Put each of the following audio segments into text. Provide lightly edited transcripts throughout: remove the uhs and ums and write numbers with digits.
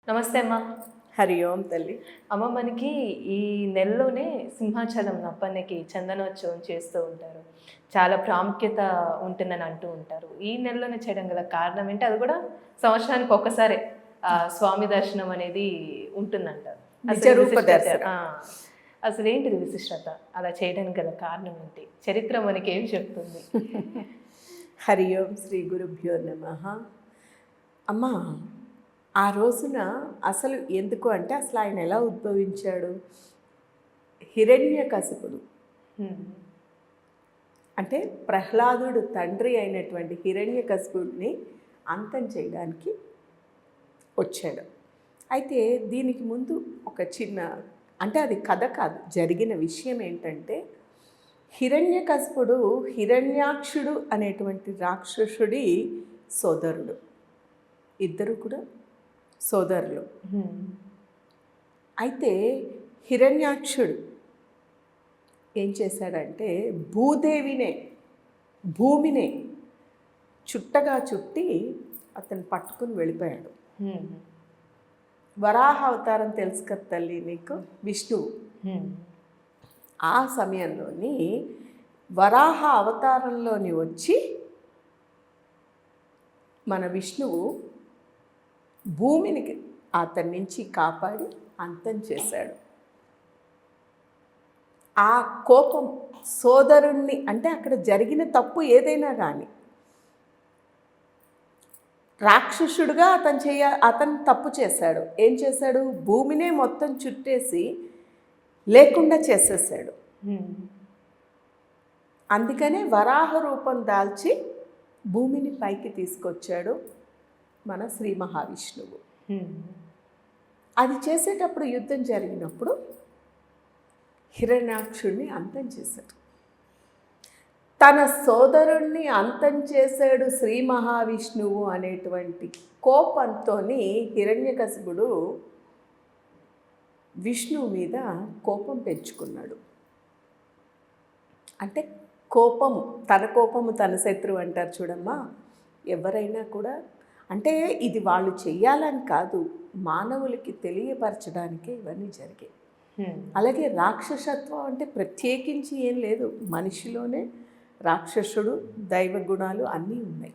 నమస్తే అమ్మ. హరి ఓం తల్లి. అమ్మ, మనకి ఈ నెలలోనే సింహాచలం అప్పన్నకి చందనోత్సవం చేస్తూ ఉంటారు. చాలా ప్రాముఖ్యత ఉంటుందని అంటూ ఉంటారు. ఈ నెలలోనే చేయడం గల కారణం ఏంటి? అది కూడా సంవత్సరానికి ఒక్కసారే స్వామి దర్శనం అనేది ఉంటుందంటారు. నిజరూప దర్శనం. అసలు ఏంటిది విశిష్టత? అలా చేయడానికి గల కారణం ఏంటి? చరిత్ర మనకి ఏం చెప్తుంది? హరి ఓం శ్రీ గురుభ్యో నమః. అమ్మా, ఆ రోజున అసలు ఎందుకు అంటే అసలు ఆయన ఎలా ఉద్భవించాడు? హిరణ్యకశిపుడు అంటే ప్రహ్లాదుడు తండ్రి అయినటువంటి హిరణ్యకశిపుడిని అంతం చేయడానికి వచ్చాడు. అయితే దీనికి ముందు ఒక చిన్న, అంటే అది కథ కాదు, జరిగిన విషయం ఏంటంటే హిరణ్యకశిపుడు హిరణ్యాక్షుడు అనేటువంటి రాక్షసుడి సోదరుడు. ఇద్దరు కూడా సోదరులు. అయితే హిరణ్యాక్షుడు ఏం చేశాడంటే భూమినే చుట్టగా చుట్టి అతను పట్టుకుని వెళ్ళిపోయాడు. వరాహ అవతారం తెలుసు కదా తల్లి నీకు, విష్ణువు. ఆ సమయంలోని వరాహ అవతారంలోని వచ్చి మన విష్ణువు భూమిని అతని నుంచి కాపాడి అంతం చేశాడు. ఆ కోపం సోదరుణ్ణి, అంటే అక్కడ జరిగిన తప్పు ఏదైనా కానీ రాక్షసుడుగా అతను తప్పు చేశాడు. ఏం చేశాడు? భూమినే మొత్తం చుట్టేసి లేకుండా చేసేసాడు. అందుకనే వరాహ రూపం దాల్చి భూమిని పైకి తీసుకొచ్చాడు మన శ్రీ మహావిష్ణువు. అది చేసేటప్పుడు యుద్ధం జరిగినప్పుడు హిరణ్యాక్షుడిని అంతం చేశాడు. తన సోదరుణ్ణి అంతం చేశాడు శ్రీ మహావిష్ణువు అనేటువంటి కోపంతో హిరణ్యకశిపుడు విష్ణువు మీద కోపం పెంచుకున్నాడు. అంటే తన కోపము తన శత్రువు అంటారు చూడమ్మా. ఎవరైనా కూడా, అంటే ఇది వాళ్ళు చెయ్యాలని కాదు, మానవులకి తెలియపరచడానికే ఇవన్నీ జరిగాయి. అలాగే రాక్షసత్వం అంటే ప్రత్యేకించి ఏం లేదు, మనిషిలోనే రాక్షసుడు దైవ గుణాలు అన్నీ ఉన్నాయి.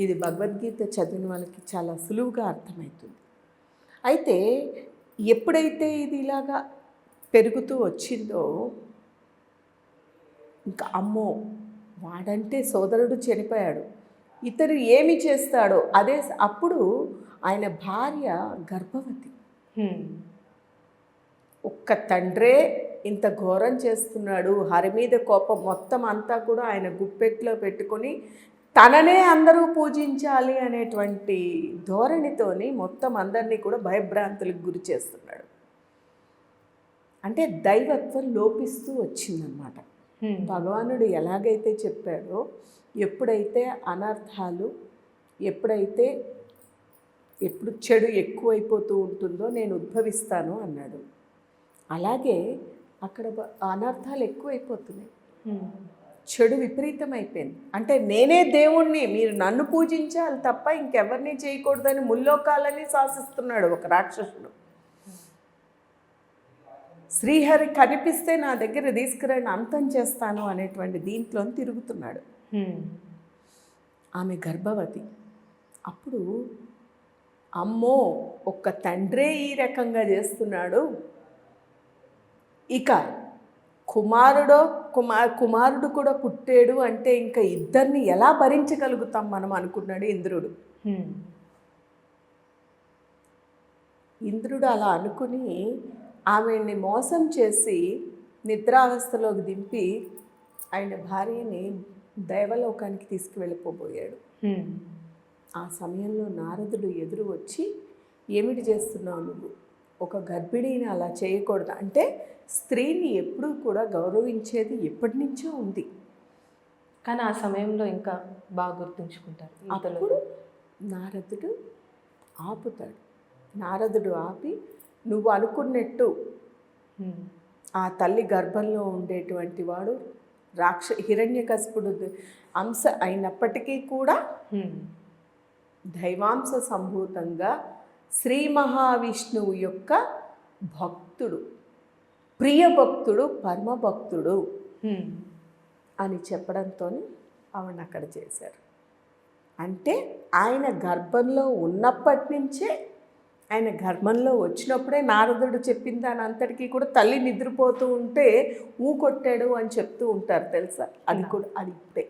ఇది భగవద్గీత చదివిన వాళ్ళకి చాలా సులువుగా అర్థమవుతుంది. అయితే ఎప్పుడైతే ఇది ఇలాగా పెరుగుతూ వచ్చిందో, ఇంకా అమ్మో, వాడంటే సోదరుడు చనిపోయాడు, ఇతరు ఏమి చేస్తాడో అప్పుడు ఆయన భార్య గర్భవతి. ఒక్క తండ్రే ఇంత ఘోరం చేస్తున్నాడు, హరి మీద కోపం మొత్తం అంతా కూడా ఆయన గుప్పెట్లో పెట్టుకొని తననే అందరూ పూజించాలి అనేటువంటి ధోరణితోని మొత్తం అందరినీ కూడా భయభ్రాంతులకు గురి చేస్తున్నాడు. అంటే దైవత్వం లోపిస్తూ వచ్చిందన్నమాట. భగవానుడు ఎలాగైతే చెప్పాడో, ఎప్పుడైతే అనర్థాలు, ఎప్పుడు చెడు ఎక్కువైపోతూ ఉంటుందో నేను ఉద్భవిస్తాను అన్నాడు. అలాగే అక్కడ అనర్థాలు ఎక్కువైపోతున్నాయి, చెడు విపరీతమైపోయింది. అంటే నేనే దేవుణ్ణి, మీరు నన్ను పూజించాలి తప్ప ఇంకెవరిని చేయకూడదని ముల్లోకాలని శాసిస్తున్నాడు ఒక రాక్షసుడు. శ్రీహరి కనిపిస్తే నా దగ్గర తీసుకురండి, అంతం చేస్తాను అనేటువంటి దీంట్లో తిరుగుతున్నాడు. ఆమె గర్భవతి. అప్పుడు అమ్మో, ఒక్క తండ్రే ఈ రకంగా చేస్తున్నాడు, ఇక కుమారుడు కూడా పుట్టాడు అంటే ఇంకా ఇద్దరిని ఎలా భరించగలుగుతాం మనం అనుకున్నాడు ఇంద్రుడు. ఇంద్రుడు అలా అనుకుని ఆమెని మోసం చేసి నిద్రావస్థలోకి దింపి ఆయన భార్యని దైవలోకానికి తీసుకువెళ్ళిపోబోయాడు. ఆ సమయంలో నారదుడు ఎదురు వచ్చి, ఏమిటి చేస్తున్నావు నువ్వు? ఒక గర్భిణిని అలా చేయకూడదు. అంటే స్త్రీని ఎప్పుడూ కూడా గౌరవించేది ఎప్పటి నుంచో ఉంది, కానీ ఆ సమయంలో ఇంకా బాగా గుర్తుంచుకుంటారు. అప్పుడు నారదుడు ఆపుతాడు. నారదుడు ఆపి, నువ్వు అనుకున్నట్టు ఆ తల్లి గర్భంలో ఉండేటువంటి వాడు హిరణ్యకశిపుడు అంశ అయినప్పటికీ కూడా దైవాంశ సంభూతంగా శ్రీ మహావిష్ణువు యొక్క భక్తుడు, ప్రియ భక్తుడు, పరమ భక్తుడు అని చెప్పడంతో ఆవిడని అక్కడ చేశారు. అంటే ఆయన గర్భంలో ఉన్నప్పటి నుంచే, ఆయన గర్భంలో వచ్చినప్పుడే నారదుడు చెప్పిన దాని అంతటికీ కూడా తల్లి నిద్రపోతూ ఉంటే కొట్టాడు అని చెప్తూ ఉంటారు తెలుసా. అది కూడా అది ఇప్పుడే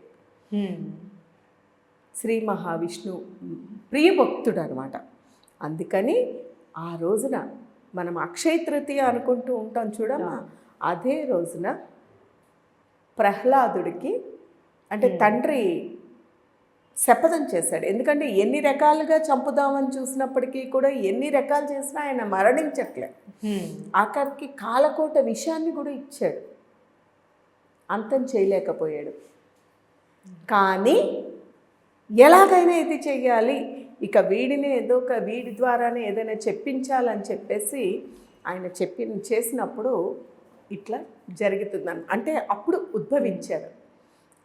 శ్రీ మహావిష్ణువు ప్రియ భక్తుడు అనమాట. అందుకని ఆ రోజున మనం అక్షయ తృతీయ అనుకుంటూ ఉంటాం చూడమ్మా, అదే రోజున ప్రహ్లాదుడికి అంటే తండ్రి శపథం చేశాడు. ఎందుకంటే ఎన్ని రకాలుగా చంపుదామని చూసినప్పటికీ కూడా, ఎన్ని రకాలు చేసినా ఆయన మరణించట్లే. ఆఖరికి కాలకోట విషయాన్ని కూడా ఇచ్చాడు, అంతం చేయలేకపోయాడు. కానీ ఎలాగైనా ఇది చెయ్యాలి, ఇక వీడిని వీడి ద్వారానే ఏదైనా చెప్పించాలని చెప్పేసి ఆయన చేసినప్పుడు ఇట్లా జరుగుతుందని అంటే అప్పుడు ఉద్భవించాడు.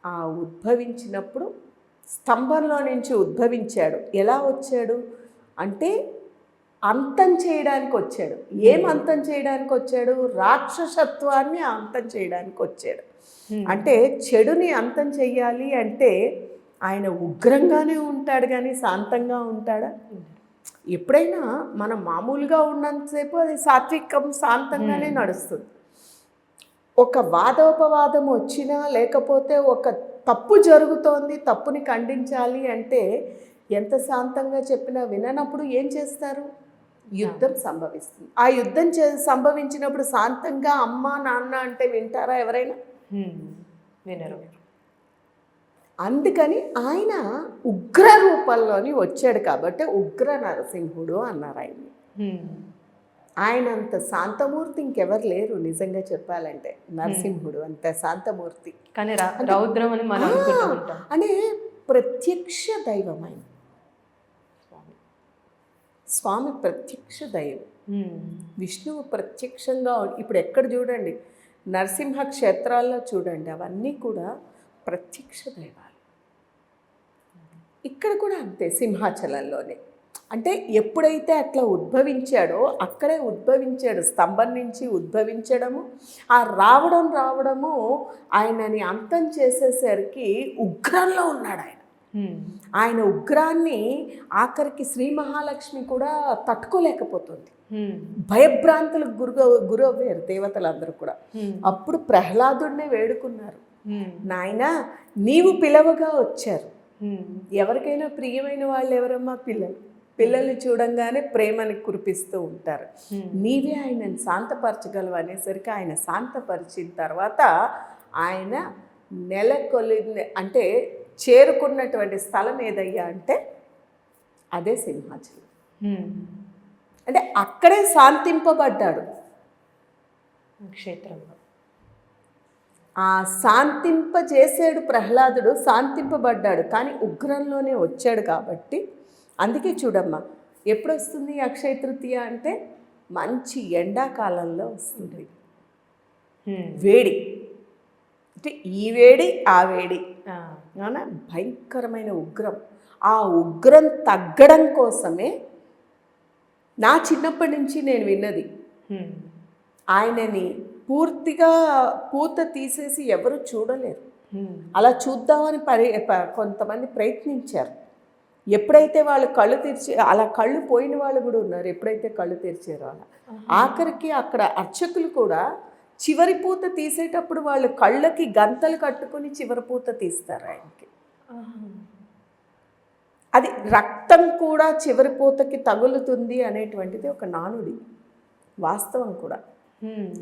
ఆ ఉద్భవించినప్పుడు స్తంభంలో నుంచి ఉద్భవించాడు. ఎలా వచ్చాడు అంటే అంతం చేయడానికి వచ్చాడు. ఏం అంతం చేయడానికి వచ్చాడు? రాక్షసత్వాన్ని అంతం చేయడానికి వచ్చాడు. అంటే చెడుని అంతం చెయ్యాలి అంటే ఆయన ఉగ్రంగానే ఉంటాడు కానీ శాంతంగా ఉంటాడా? ఎప్పుడైనా మనం మామూలుగా ఉన్నంతసేపు అది సాత్వికం శాంతంగానే నడుస్తుంది. ఒక వాదోపవాదం వచ్చినా లేకపోతే ఒక తప్పు జరుగుతోంది, తప్పుని ఖండించాలి అంటే ఎంత శాంతంగా చెప్పినా విననప్పుడు ఏం చేస్తారు? యుద్ధం సంభవిస్తుంది. ఆ యుద్ధం సంభవించినప్పుడు శాంతంగా అమ్మ నాన్న అంటే వింటారా ఎవరైనా? వినరు. అందుకని ఆయన ఉగ్ర రూపంలోని వచ్చాడు కాబట్టి ఉగ్ర నరసింహుడు అన్నారు ఆయన్ని. ఆయనంత శాంతమూర్తి ఇంకెవరు లేరు నిజంగా చెప్పాలంటే. నరసింహుడు అంత శాంతమూర్తి కానీ రౌద్రం అని మనం అనుకుంటూ ఉంటాం. అంటే ప్రత్యక్ష దైవం ఆయన, స్వామి ప్రత్యక్ష దైవం. విష్ణువు ప్రత్యక్షంగా ఇప్పుడు ఎక్కడ చూడండి, నరసింహ క్షేత్రాల్లో చూడండి, అవన్నీ కూడా ప్రత్యక్ష దైవాలు. ఇక్కడ కూడా అంతే, సింహాచలంలోనే. అంటే ఎప్పుడైతే అట్లా ఉద్భవించాడో అక్కడే ఉద్భవించాడు. స్తంభం నుంచి ఉద్భవించడము, ఆ రావడము ఆయనని అంతం చేసేసరికి ఉగ్రంలో ఉన్నాడు ఆయన. ఆయన ఉగ్రాన్ని ఆఖరికి శ్రీ మహాలక్ష్మి కూడా తట్టుకోలేకపోతుంది. భయభ్రాంతులకు గురవ్వారు దేవతలందరూ కూడా. అప్పుడు ప్రహ్లాదుడినే వేడుకున్నారు, నాయనా నీవు పిలవగా వచ్చారు. ఎవరికైనా ప్రియమైన వాళ్ళు ఎవరమ్మా? పిల్లల్ని చూడంగానే ప్రేమని కురిపిస్తూ ఉంటారు. నీవే ఆయనను శాంతపరచగలవు అనేసరికి ఆయన శాంతపరిచిన తర్వాత ఆయన అంటే చేరుకున్నటువంటి స్థలం ఏదయ్యా అంటే అదే సింహాచలం. అంటే అక్కడే శాంతింపబడ్డాడు క్షేత్రంలో. ఆ శాంతింపజేసాడు ప్రహ్లాదుడు, శాంతింపబడ్డాడు. కానీ ఉగ్రంలోనే వచ్చాడు కాబట్టి అందుకే చూడమ్మా, ఎప్పుడు వస్తుంది అక్షయ తృతీయ అంటే మంచి ఎండాకాలంలో వస్తుంది. వేడి అంటే ఈ వేడి ఆ వేడి అవునా, భయంకరమైన ఉగ్రం. ఆ ఉగ్రం తగ్గడం కోసమే నా చిన్నప్పటి నుంచి నేను విన్నది, ఆయనని పూర్తిగా పూత తీసేసి ఎవరు చూడలేరు. అలా చూద్దామని కొంతమంది ప్రయత్నించారు. ఎప్పుడైతే వాళ్ళు కళ్ళు తెరిచి, అలా కళ్ళు పోయిన వాళ్ళు కూడా ఉన్నారు. ఎప్పుడైతే కళ్ళు తెరిచారో అలా ఆఖరికి అక్కడ అర్చకులు కూడా చివరి పూత తీసేటప్పుడు వాళ్ళు కళ్ళకి గంతలు కట్టుకుని చివరి పూత తీస్తారు ఆయనకి. అది రక్తం కూడా చివరి పూతకి తగులుతుంది అనేటువంటిది ఒక నానుడి, వాస్తవం కూడా.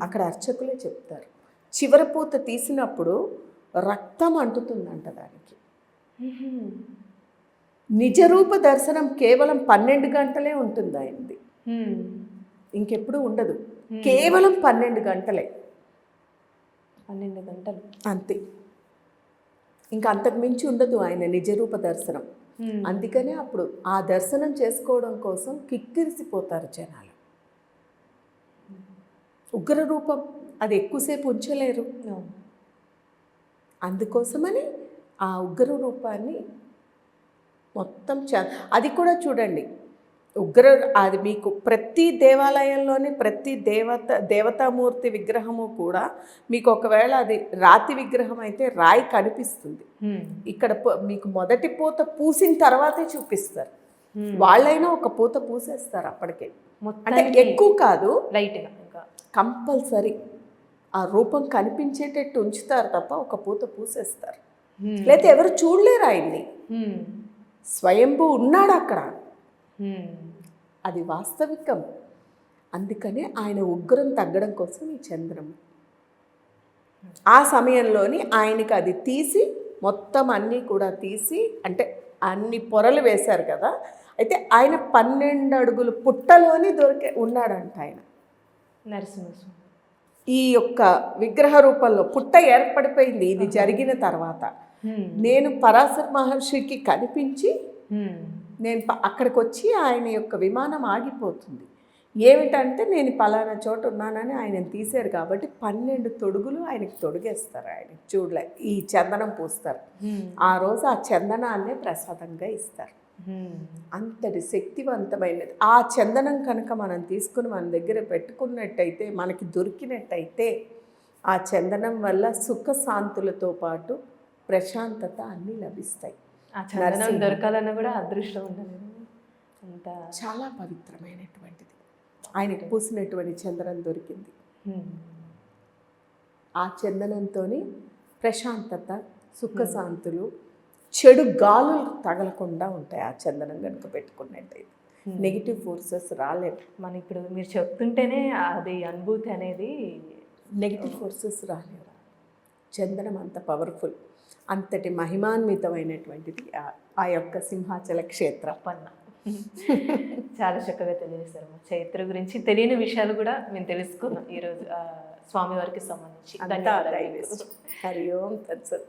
అక్కడ అర్చకులే చెప్తారు, చివరి పూత తీసినప్పుడు రక్తం అంటుతుందంట దానికి. నిజరూప దర్శనం కేవలం 12 గంటలే ఉంటుంది ఆయనది, ఇంకెప్పుడు ఉండదు. కేవలం 12 గంటలే, 12 గంటలు అంతే. ఇంకా అంతకు మించి ఉండదు ఆయన నిజరూప దర్శనం. అందుకనే అప్పుడు ఆ దర్శనం చేసుకోవడం కోసం కిక్కిరిసిపోతారు జనాలు. ఉగ్ర రూపం అది ఎక్కువసేపు ఉంచలేరు. అందుకోసమని ఆ ఉగ్ర రూపాన్ని మొత్తం అది కూడా చూడండి, ఉగ్ర అది మీకు ప్రతి దేవాలయంలోని ప్రతి దేవతామూర్తి విగ్రహము కూడా మీకు ఒకవేళ అది రాతి విగ్రహం అయితే రాయి కనిపిస్తుంది. ఇక్కడ మీకు మొదటి పూత పూసిన తర్వాతే చూపిస్తారు. వాళ్ళైనా ఒక పూత పూసేస్తారు అప్పటికే, అంటే ఎక్కువ కాదు, లైట్గా ఇంకా కంపల్సరీ ఆ రూపం కనిపించేటట్టు ఉంచుతారు తప్ప ఒక పూత పూసేస్తారు. లేకపోతే ఎవరు చూడలేరు ఆయన్ని. స్వయంభూ ఉన్నాడు అక్కడ, అది వాస్తవికం. అందుకని ఆయన ఉగ్రం తగ్గడం కోసం ఈ చంద్రము ఆ సమయంలోని ఆయనకి అది తీసి మొత్తం అన్నీ కూడా తీసి, అంటే అన్ని పొరలు వేశారు కదా, అయితే ఆయన 12 అడుగులు పుట్టలోని ఉన్నాడంట ఆయన నరసింహస్వామి. ఈ యొక్క విగ్రహ రూపంలో పుట్ట ఏర్పడిపోయింది. ఇది జరిగిన తర్వాత నేను పరాశర మహర్షికి కనిపించి నేను అక్కడికి వచ్చి ఆయన యొక్క విమానం ఆగిపోతుంది. ఏమిటంటే నేను పలానా చోట ఉన్నానని ఆయన తీశారు కాబట్టి 12 తొడుగులు ఆయనకి తొడిగేస్తారు. ఆయన చూడలే ఈ చందనం పూస్తారు. ఆ రోజు ఆ చందనాన్నే ప్రసాదంగా ఇస్తారు. అంతటి శక్తివంతమైనది ఆ చందనం. కనుక మనం తీసుకుని మన దగ్గర పెట్టుకున్నట్టయితే, మనకి దొరికినట్టయితే, ఆ చందనం వల్ల సుఖశాంతులతో పాటు ప్రశాంతత అన్నీ లభిస్తాయి. ఆ చందనం దొరకాలన్నా కూడా అదృష్టం ఉంటుంది. అంత చాలా పవిత్రమైనటువంటిది. ఆయనకు పూసినటువంటి చందనం దొరికింది. ఆ చందనంతో ప్రశాంతత, సుఖశాంతులు, చెడు గాలులు తగలకుండా ఉంటాయి. ఆ చందనం కనుక పెట్టుకున్నట్టయితే నెగిటివ్ ఫోర్సెస్ రాలేవు. మన ఇప్పుడు మీరు చెప్తుంటేనే అది అనుభూతి అనేది, నెగిటివ్ ఫోర్సెస్ రాలేవు. చందనం అంత పవర్ఫుల్, అంతటి మహిమాన్వితమైనటువంటిది ఆ యొక్క సింహాచల క్షేత్రం. పన్న చాలా చక్కగా తెలియజేస్తారు. మా చైత్ర గురించి తెలియని విషయాలు కూడా మేము తెలుసుకున్నాం ఈరోజు స్వామివారికి సంబంధించి. హరి ఓం తత్సత్.